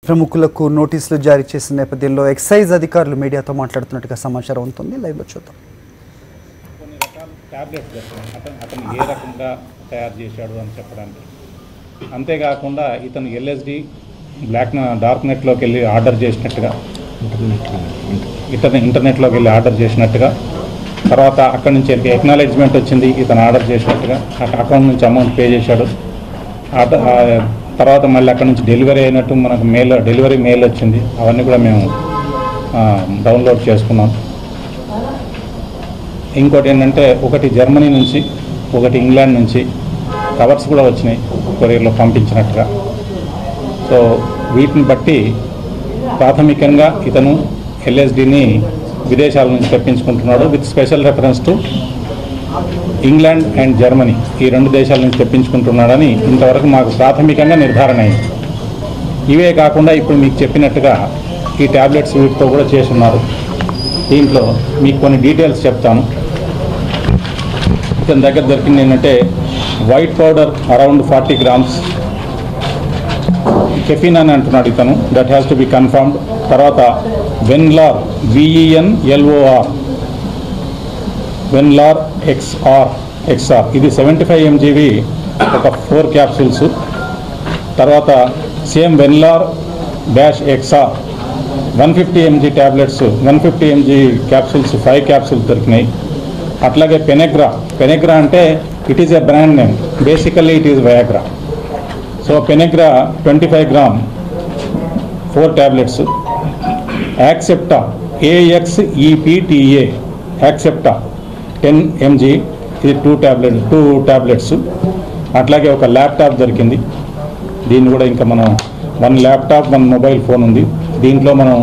ప్రముఖులకు నోటీసులు జారీ చేసిన నేపథ్యంలో ఎక్సైజ్ అధికారులు మీడియాతో మాట్లాడుతున్నట్టుగా సమాచారం ఉంటుంది. లైవ్లో చూద్దాం. కొన్ని రకాల టాబ్లెట్స్ అతను ఏ రకంగా తయారు చేశాడు అని చెప్పడానికి, అంతేకాకుండా ఇతను ఎల్ఎస్డి డార్క్ నెట్లోకి వెళ్ళి ఆర్డర్ చేసినట్టుగా, ఇంటర్నెట్లోకి వెళ్ళి ఆర్డర్ చేసినట్టుగా, తర్వాత అక్కడి నుంచి ఎక్నాలెడ్జ్మెంట్ వచ్చింది ఇతను ఆర్డర్ చేసినట్టుగా, అకౌంట్ నుంచి అమౌంట్ పే చేశాడు. తర్వాత మళ్ళీ అక్కడ నుంచి డెలివరీ అయినట్టు మనకు డెలివరీ మెయిల్ వచ్చింది. అవన్నీ కూడా మేము డౌన్లోడ్ చేసుకున్నాం. ఇంకోటి ఏంటంటే, ఒకటి జర్మనీ నుంచి, ఒకటి ఇంగ్లాండ్ నుంచి కవర్స్ కూడా వచ్చినాయి కొరియర్లో పంపించినట్టుగా. సో వీటిని బట్టి ప్రాథమికంగా ఇతను ఎల్ఎస్డిని విదేశాల నుంచి తెప్పించుకుంటున్నాడు. With special reference to England and Germany, ఈ రెండు దేశాల నుంచి తెప్పించుకుంటున్నాడని ఇంతవరకు మాకు ప్రాథమికంగా నిర్ధారణ అయింది. ఇవే కాకుండా ఇప్పుడు మీకు చెప్పినట్టుగా ఈ ట్యాబ్లెట్స్ వీటితో కూడా చేస్తున్నారు. దీంట్లో మీకు కొన్ని డీటెయిల్స్ చెప్తాను. ఇతని దగ్గర దొరికింది ఏంటంటే, white powder around 40 grams, caffeine అని అంటున్నాడు ఇతను, that has to be confirmed. తర్వాత వెన్లార్, VENLOR, వెన్లార్ XR, ఇది 75 mg ఒక 4 capsules. తర్వాత సేమ్ వెన్లార్ -XR 150 mg tablets, 150 mg capsules 5 capsules దొరికినాయి. అట్లాగే పెనెగ్రా అంటే it is a brand name, basically it is Viagra. So Penegra 25 grams 4 tablets. Axepta, AXEPTA, Axepta 10 mg, ఇది 2 tablets. అట్లాగే ఒక ల్యాప్టాప్ దొరికింది. దీన్ని కూడా ఇంకా మనం 1 ల్యాప్టాప్ 1 మొబైల్ ఫోన్ ఉంది. దీంట్లో మనం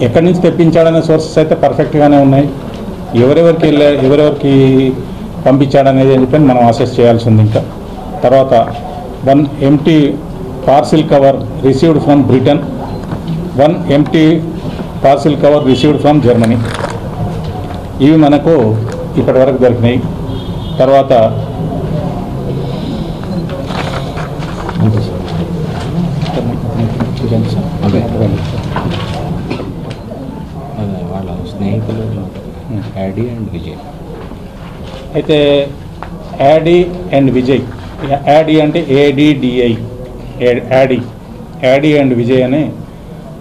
ఎక్కడి నుంచి తెప్పించాడనే సోర్సెస్ అయితే పర్ఫెక్ట్గానే ఉన్నాయి. ఎవరెవరికి పంపించాడనేది అని చెప్పి మనం అసెస్ చేయాల్సి ఉంది. ఇంకా తర్వాత 1 empty parcel cover received from Britain, 1 empty parcel cover received from Germany. ఇవి మనకు ఇప్పటి వరకు దొరికినాయి. తర్వాత వాళ్ళ స్నేహితులు యాడీ అండ్ విజయ్. అయితే యాడీ అండ్ విజయ్, యాడీ అంటే ADDI, యాడీ అండ్ విజయ్ అని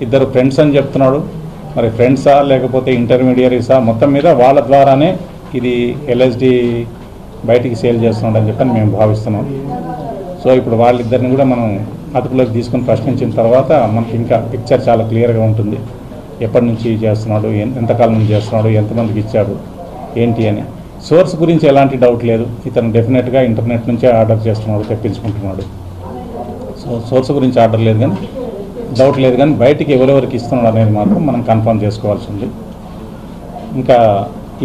ఇద్దరు ఫ్రెండ్స్ అని చెప్తున్నాడు. మరి ఫ్రెండ్సా లేకపోతే ఇంటర్మీడియరీసా, మొత్తం మీద వాళ్ళ ద్వారానే ఇది LSD బయటికి సేల్ చేస్తున్నాడు అని చెప్పని మేము భావిస్తున్నాం. సో ఇప్పుడు వాళ్ళిద్దరిని కూడా మనం అదుపులోకి తీసుకుని ప్రశ్నించిన తర్వాత మనకి ఇంకా పిక్చర్ చాలా క్లియర్గా ఉంటుంది. ఎప్పటి నుంచి చేస్తున్నాడు, ఎంతకాలం నుంచి చేస్తున్నాడు, ఎంతమందికి ఇచ్చాడు, ఏంటి అని. సోర్స్ గురించి ఎలాంటి డౌట్ లేదు. ఇతను డెఫినెట్గా ఇంటర్నెట్ నుంచే ఆర్డర్ చేస్తున్నాడు, తెప్పించుకుంటున్నాడు. సో సోర్స్ గురించి ఆర్డర్ లేదు కానీ, డౌట్ లేదు కానీ, బయటికి ఎవరెవరికి ఇస్తున్నాడు అనేది మాత్రం మనం కన్ఫర్మ్ చేసుకోవాల్సి ఉంది. ఇంకా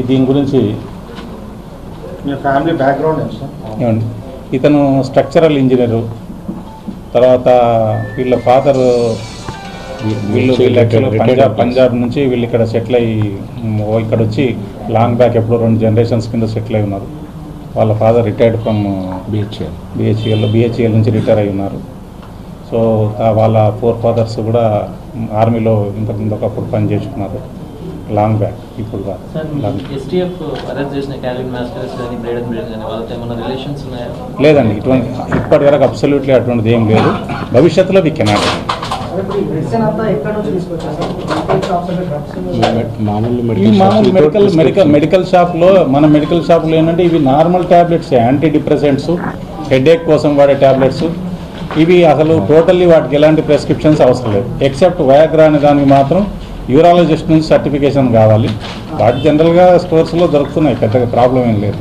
దీని గురించి ఫ్యామిలీ బ్యాక్గ్రౌండ్ ఏమండి, ఇతను స్ట్రక్చరల్ ఇంజనీరు. తర్వాత వీళ్ళ ఫాదర్, వీళ్ళు యాక్చువల్గా పంజాబ్ నుంచి వీళ్ళు ఇక్కడ సెటిల్ అయ్యి ఇక్కడ వచ్చి లాంగ్ బ్యాక్ ఎప్పుడో 2 generations కింద సెటిల్ అయి ఉన్నారు. వాళ్ళ ఫాదర్ రిటైర్డ్ ఫ్రమ్ BHEL నుంచి రిటైర్ అయి ఉన్నారు. సో వాళ్ళ 4 fathers కూడా ఆర్మీలో ఇంతకుముందు ఒకప్పుడు పని చేసుకున్నారు, లాంగ్ బ్యాక్, ఇప్పుడు కాదు. లేదండి, ఇప్పటి వరకు అబ్సల్యూట్లీ అటువంటిది ఏం లేదు. భవిష్యత్తులో వి కెనాట్. మెడికల్ షాప్లో మన మెడికల్ షాప్లో ఏంటంటే ఇవి normal tablets, anti depressants, headache కోసం వాడే ట్యాబ్లెట్స్. ఇవి అసలు టోటల్లీ వాటికి ఎలాంటి ప్రెస్క్రిప్షన్స్ అవసరం లేదు. ఎక్సెప్ట్ వయాగ్రా అనే దానికి మాత్రం యూరాలజిస్ట్ నుంచి సర్టిఫికేషన్ కావాలి. వాటి జనరల్గా స్టోర్స్లో దొరుకుతున్నాయి, పెద్దగా ప్రాబ్లం ఏం లేదు.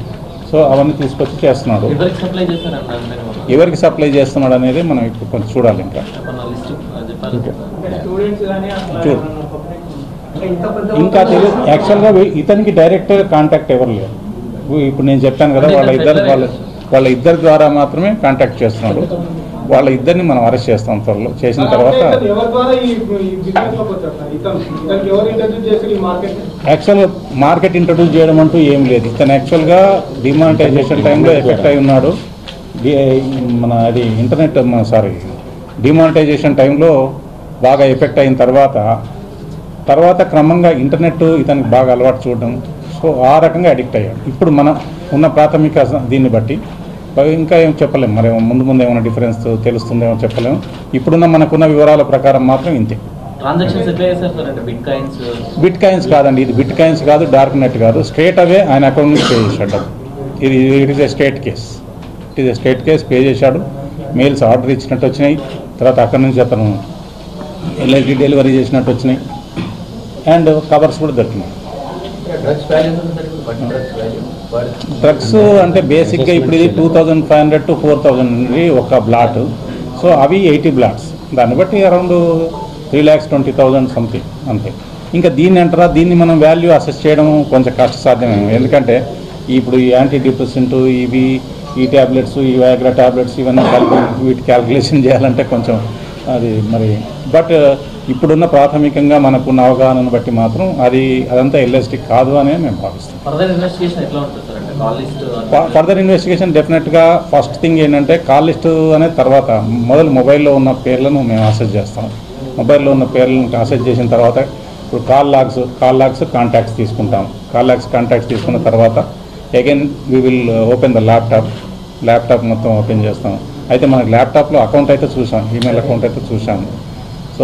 సో అవన్నీ తీసుకొచ్చి చేస్తున్నాడు. ఎవరికి సప్లై చేస్తున్నాడు అనేది మనం ఇప్పుడు కొంచెం చూడాలి. ఇంకా తెలియదు యాక్చువల్గా. ఇతనికి డైరెక్ట్ కాంటాక్ట్ ఎవరు లేరు. ఇప్పుడు నేను చెప్పాను కదా, వాళ్ళ ఇద్దరి ద్వారా మాత్రమే కాంటాక్ట్ చేస్తున్నాడు. వాళ్ళ ఇద్దరిని మనం అరెస్ట్ చేస్తాం త్వరలో. చేసిన తర్వాత యాక్చువల్గా మార్కెట్ ఇంట్రడ్యూస్ చేయడం అంటూ ఏం లేదు. ఇతను యాక్చువల్గా డిమానిటైజేషన్ టైంలో ఎఫెక్ట్ అయి ఉన్నాడు. మన అది ఇంటర్నెట్ డిమానిటైజేషన్ టైంలో బాగా ఎఫెక్ట్ అయిన తర్వాత క్రమంగా ఇంటర్నెట్ ఇతనికి బాగా అలవాటు చూడడం, సో ఆ రకంగా అడిక్ట్ అయ్యాడు. ఇప్పుడు మనం ఉన్న ప్రాథమిక దీన్ని బట్టి ఇంకా ఏం చెప్పలేము, మరి ముందు ఏమైనా డిఫరెన్స్ తెలుస్తుందేమో చెప్పలేము. ఇప్పుడున్న మనకున్న వివరాల ప్రకారం మాత్రం ఇంతే. బిట్ కాయిన్స్ కాదండి, ఇది బిట్ కాయిన్స్ కాదు, డార్క్ నెట్ కాదు, స్ట్రేట్ అవే ఆయన అకౌంట్ నుంచి పే చేశాడు. It is a state case. Pay చేశాడు, మెయిల్స్ ఆర్డర్ ఇచ్చినట్టు వచ్చినాయి, తర్వాత అక్కడి నుంచి అతను ఎల్ఐడి డెలివరీ చేసినట్టు వచ్చినాయి, అండ్ కవర్స్ కూడా దొరికినాయి. డ్రగ్స్ అంటే బేసిక్గా ఇప్పుడు ఇది 2500 to 4000 ఒక బ్లాట్, సో అవి 80 బ్లాట్స్, దాన్ని బట్టి అరౌండ్ 3,20,000 సంథింగ్ అంతే. ఇంకా దీన్ని మనం వాల్యూ అసెస్ చేయడం కొంచెం కష్టసాధ్యమే, ఎందుకంటే ఇప్పుడు ఈ యాంటీ డిప్రెసెంట్ ఈ ట్యాబ్లెట్స్, ఈ వైగ్రా ట్యాబ్లెట్స్ ఇవన్నీ వీటి క్యాల్కులేషన్ చేయాలంటే కొంచెం అది మరి. బట్ ఇప్పుడున్న ప్రాథమికంగా మనకున్న అవగాహనను బట్టి మాత్రం అదంతా ఎల్ఎస్టీ కాదు అనే మేము భావిస్తాం. ఫర్దర్ ఇన్వెస్టిగేషన్ డెఫినెట్గా ఫస్ట్ థింగ్ ఏంటంటే కాల్ లిస్ట్ అనేది తర్వాత మొదలు మొబైల్లో ఉన్న పేర్లను మేము అసెస్ చేస్తాం. మొబైల్లో ఉన్న పేర్లను అసెస్ చేసిన తర్వాత ఇప్పుడు కాల్ లాగ్స్ కాంటాక్ట్స్ తీసుకుంటాం. కాంటాక్ట్స్ తీసుకున్న తర్వాత again we will open the laptop మొత్తం ఓపెన్ చేస్తాం. అయితే మనకి ల్యాప్టాప్లో అకౌంట్ అయితే చూసాం, ఈమెయిల్ అకౌంట్ అయితే చూసాము. సో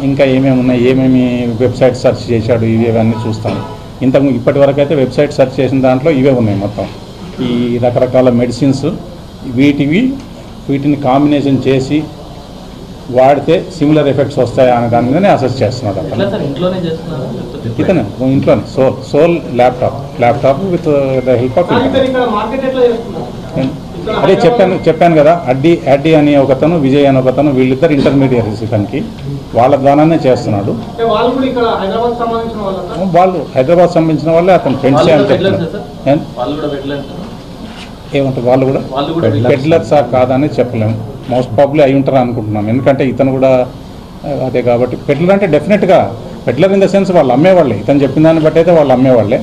ఇంకా ఏమేమి ఉన్నాయి, ఏమేమి వెబ్సైట్ సెర్చ్ చేశాడు, ఇవన్నీ చూస్తాం. ఇప్పటి వరకు అయితే వెబ్సైట్ సెర్చ్ చేసిన దాంట్లో ఇవే ఉన్నాయి మొత్తం, ఈ రకరకాల మెడిసిన్స్, వీటిని కాంబినేషన్ చేసి వాడితే సిమిలర్ ఎఫెక్ట్స్ వస్తాయా అనే దాని మీదనే అసెస్ చేస్తున్నాడు అతను. ఇతనే ఇంట్లోనే సోల్ laptop with the help of అదే చెప్పాను కదా, అడ్డి అని ఒకతను, విజయ్ అని ఒకతను, వీళ్ళిద్దరు ఇంటర్మీడియట్స్ ఇతనికి, వాళ్ళ ద్వారానే చేస్తున్నాడు. వాళ్ళు హైదరాబాద్ సంబంధించిన వాళ్ళే, అతను ఫ్రెండ్సే అని చెప్తున్నారు. ఏమంటారు వాళ్ళు కూడా పెడ్లర్సా కాదని చెప్పలేము, మోస్ట్ ప్రాబ్లీ అయి ఉంటారు అనుకుంటున్నాం, ఎందుకంటే ఇతను కూడా అదే కాబట్టి. పెడ్లర్ అంటే డెఫినెట్గా పెడ్లర్ ఇన్ ద సెన్స్ వాళ్ళు అమ్మేవాళ్ళే, ఇతను చెప్పిన దాన్ని బట్టి అయితే వాళ్ళు అమ్మేవాళ్ళే.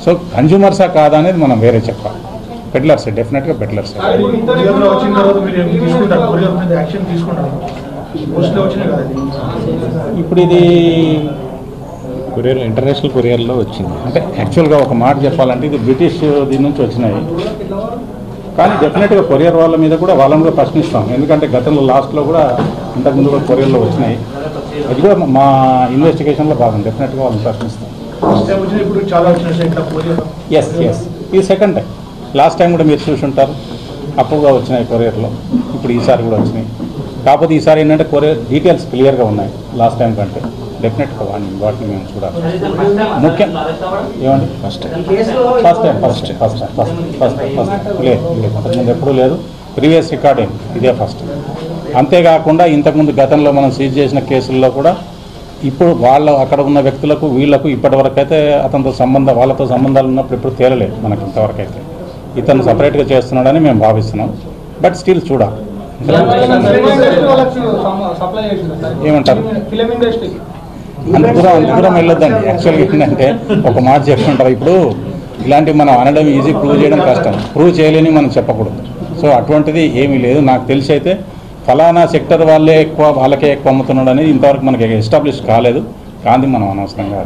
సో కన్జ్యూమర్సా కాదా అనేది మనం వేరే చెప్పాలి. పెడ్లర్స్ డెఫినెట్గా పెడ్లర్స్. ఇప్పుడు ఇది ఇంటర్నేషనల్ కొరియర్లో వచ్చింది. అంటే యాక్చువల్గా ఒక మాట చెప్పాలంటే ఇది బ్రిటిష్ దీని నుంచి వచ్చినాయి, కానీ డెఫినెట్గా కొరియర్ వాళ్ళ మీద కూడా వాళ్ళని కూడా ప్రశ్నిస్తాం, ఎందుకంటే గతంలో లాస్ట్లో కూడా ఇంతకుముందు కూడా కొరియర్లో వచ్చినాయి. అది కూడా మా ఇన్వెస్టిగేషన్లో భాగం, డెఫినెట్గా వాళ్ళని ప్రశ్నిస్తాం. ఎస్ ఇది సెకండ్ టైం. లాస్ట్ టైం కూడా మీరు చూసి ఉంటారు, అప్పుడుగా వచ్చినాయి కొరియర్లో, ఇప్పుడు ఈసారి కూడా వచ్చినాయి. కాకపోతే ఈసారి ఏంటంటే కొరియర్ డీటెయిల్స్ క్లియర్గా ఉన్నాయి లాస్ట్ టైం కంటే, డెఫినెట్గా వాటిని మేము చూడాలి. ముఖ్యం ఏమండి ఫస్ట్ లేదు, అంతకుముందు ఎప్పుడూ లేదు, ప్రీవియస్ రికార్డింగ్ ఇదే ఫస్ట్. అంతేకాకుండా ఇంతకుముందు గతంలో మనం సీజ్ చేసిన కేసుల్లో కూడా ఇప్పుడు అక్కడ ఉన్న వ్యక్తులకు వీళ్లకు ఇప్పటివరకు అయితే వాళ్ళతో సంబంధాలు ఉన్నప్పుడు ఇప్పుడు తేలలేదు మనకి ఇంతవరకు అయితే. ఇతను సపరేట్గా చేస్తున్నాడని మేము భావిస్తున్నాం, బట్ స్టిల్ చూడాలి. ఏమంటారు అంత దూరం వెళ్ళొద్దండి. యాక్చువల్గా ఏంటంటే ఒక మాట చెప్పుకుంటారు, ఇప్పుడు ఇలాంటివి మనం అనడం ఈజీ, ప్రూవ్ చేయడం కష్టం, ప్రూవ్ చేయలేని మనం చెప్పకూడదు. సో అటువంటిది ఏమీ లేదు. నాకు తెలిసి అయితే ఫలానా సెక్టర్ వాళ్ళకే ఎక్కువ అమ్ముతున్నాడు అనేది ఇంతవరకు మనకి ఎస్టాబ్లిష్ కాలేదు, కానీ మనం అనవసరంగా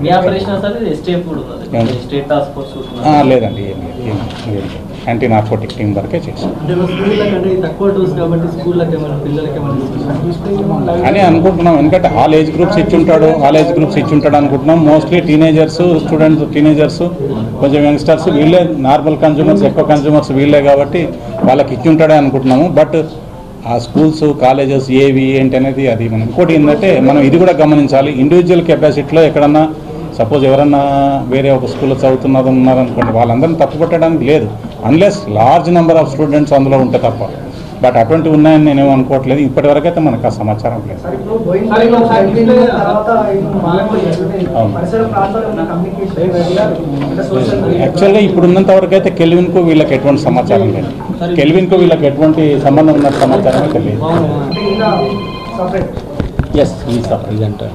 లేదండి, యాంటీ నార్కోటిక్ టీం వరకే చేసాం అని అనుకుంటున్నాం. ఎందుకంటే ఆల్ ఏజ్ గ్రూప్స్ ఇచ్చుంటాడు అనుకుంటున్నాం. మోస్ట్లీ టీనేజర్స్ కొంచెం యంగ్స్టర్స్ వీళ్ళే, నార్మల్ కన్జ్యూమర్స్, ఎక్కువ కన్జ్యూమర్స్ వీళ్ళే కాబట్టి వాళ్ళకి ఇచ్చుంటాడే అనుకుంటున్నాము. బట్ ఆ స్కూల్స్, కాలేజెస్ ఏవి ఏంటి అనేది అది మనం. ఇంకోటి ఏంటంటే మనం ఇది కూడా గమనించాలి, ఇండివిజువల్ కెపాసిటీలో ఎక్కడన్నా సపోజ్ ఎవరన్నా వేరే ఒక స్కూల్లో ఉన్నారనుకోండి, వాళ్ళందరినీ తప్పుపట్టడానికి లేదు, unless large number of students అందులో ఉంటే తప్ప. బట్ అటువంటి ఉన్నాయని నేనేమో అనుకోవట్లేదు, ఇప్పటివరకు అయితే మనకు ఆ సమాచారం లేదు. యాక్చువల్గా ఇప్పుడు ఉన్నంత వరకు అయితే కెల్విన్కు వీళ్ళకి ఎటువంటి సమాచారం లేదు, కెల్విన్కు వీళ్ళకి ఎటువంటి సంబంధం ఉన్న సమాచారం అయితే లేదు. ఎస్ ఇదంటారు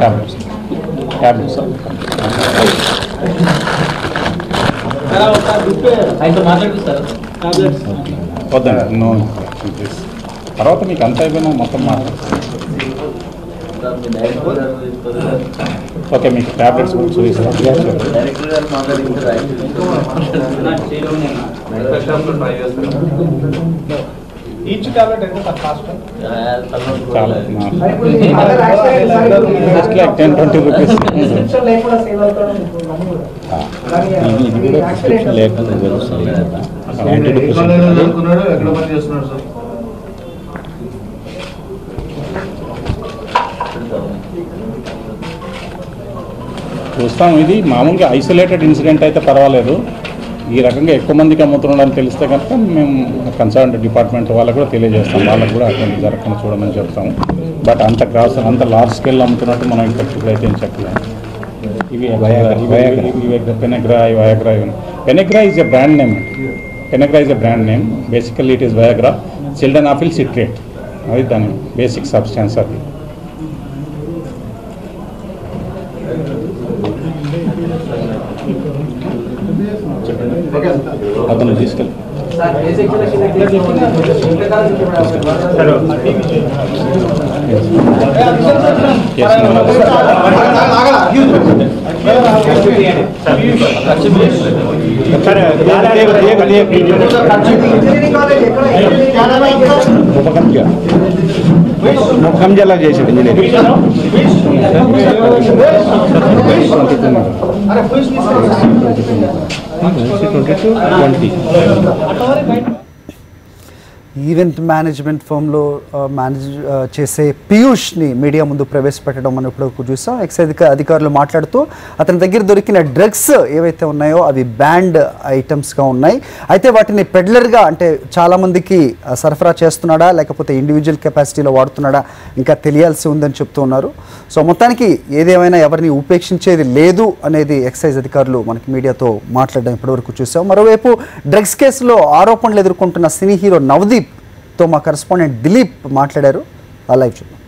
ట్యాబ్లెట్స్ వద్దండి నో ప్లీజ్. తర్వాత మీకు అంత అయిపోయినా మొత్తం మాట్లాడుతుంది. ఓకే మీకు ట్యాబ్లెట్స్ ఈచ్ టాబ్లెట్ ఎంత కాస్ట్? చాలా జస్ట్ లైక్ 10-20 రూపీస్. ఇది కూడా ప్రిస్క్రిప్షన్ లేకుండా తెలుస్తుంది కదా. ఎక్కడ పని చేస్తున్నాడు సార్? చూస్తాం. ఇది మామూలుగా ఐసోలేటెడ్ ఇన్సిడెంట్ అయితే పర్వాలేదు. ఈ రకంగా ఎక్కువ మందికి అమ్ముతున్నాడని తెలిస్తే కనుక మేము కన్సర్న్ డిపార్ట్మెంట్ వాళ్ళకు కూడా తెలియజేస్తాం. వాళ్ళకు కూడా అటువంటి జరగకుండా చూడమని చెప్తాము. బట్ అంత క్రాస్ అంత లార్జ్ స్కేల్ అమ్ముతున్నట్టు మనం ఇప్పటికైతే ఏం చెప్పలేము. ఇవి Penegra is a brand name. Penegra is a brand name. Basically it is Viagra sildenafil citrate. అది దాని బేసిక్ సబ్స్టాన్స్. అది అతను తీసుకెళ్ళి ముఖంజలా చేసాడు ఇంజనీరింగ్. ఈవెంట్ మేనేజ్మెంట్ ఫర్మ్లో చేసే పీయూష్ని మీడియా ముందు ప్రవేశపెట్టడం మనం ఇప్పుడు చూసాం. ఎక్సైజ్ అధికారులు మాట్లాడుతూ అతని దగ్గర దొరికిన డ్రగ్స్ ఏవైతే ఉన్నాయో అవి బ్యాండ్ ఐటమ్స్గా ఉన్నాయి. అయితే వాటిని పెడ్లర్గా అంటే చాలామందికి సరఫరా చేస్తున్నాడా లేకపోతే ఇండివిజువల్ కెపాసిటీలో వాడుతున్నాడా ఇంకా తెలియాల్సి ఉందని చెప్తూ ఉన్నారు. సో మొత్తానికి ఏదేమైనా ఎవరిని ఉపేక్షించేది లేదు అనేది ఎక్సైజ్ అధికారులు మనకి మీడియాతో మాట్లాడడం ఇప్పటివరకు చూసాం. మరోవైపు డ్రగ్స్ కేసులో ఆరోపణలు ఎదుర్కొంటున్న సినీ హీరో నవదీప్తో మా కరెస్పాండెంట్ దిలీప్ మాట్లాడారు. ఆ లైవ్ చూద్దాం.